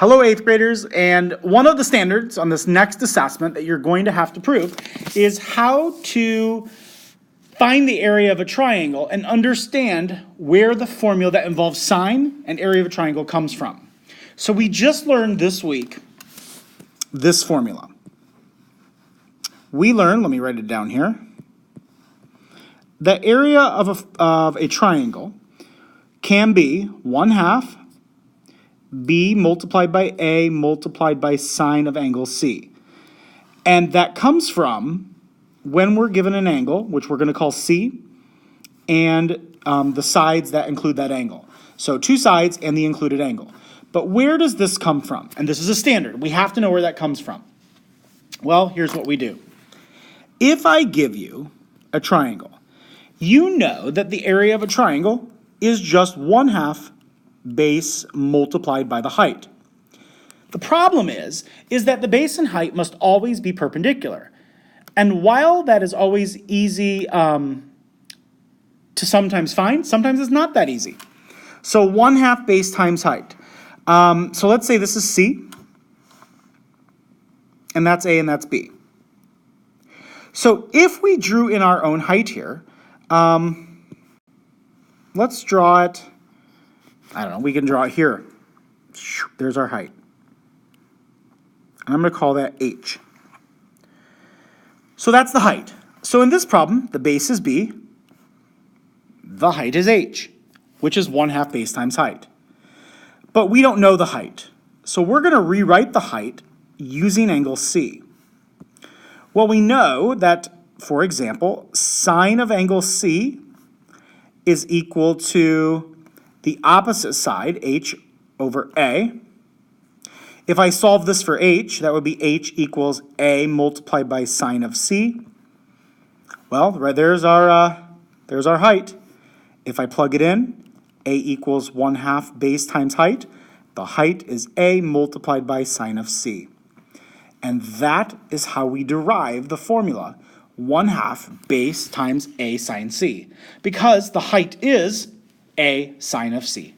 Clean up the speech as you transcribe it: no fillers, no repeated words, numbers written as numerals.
Hello, eighth graders, and one of the standards on this next assessment that you're going to have to prove is how to find the area of a triangle and understand where the formula that involves sine and area of a triangle comes from. So we just learned this week this formula. We learned, let me write it down here, the area of a triangle can be 1/2 b multiplied by a multiplied by sine of angle c. And that comes from when we're given an angle, which we're going to call c, and the sides that include that angle. So two sides and the included angle. But where does this come from? And this is a standard. We have to know where that comes from. Well, here's what we do. If I give you a triangle, you know that the area of a triangle is just 1/2 base multiplied by the height. The problem is that the base and height must always be perpendicular. And while that is always easy to sometimes find, sometimes it's not that easy. So 1/2 base times height. So let's say this is C, and that's A and that's B. So if we drew in our own height here, let's draw it, I don't know, we can draw it here. There's our height. And I'm going to call that H. So that's the height. So in this problem, the base is B, the height is H, which is 1/2 base times height. But we don't know the height. So we're going to rewrite the height using angle C. Well, we know that, for example, sine of angle C is equal to the opposite side, H over A. If I solve this for H, that would be H equals A multiplied by sine of C. Well, right there's our height. If I plug it in, A equals 1/2 base times height. The height is A multiplied by sine of C. And that is how we derive the formula, 1/2 base times A sine C, because the height is A sine of C.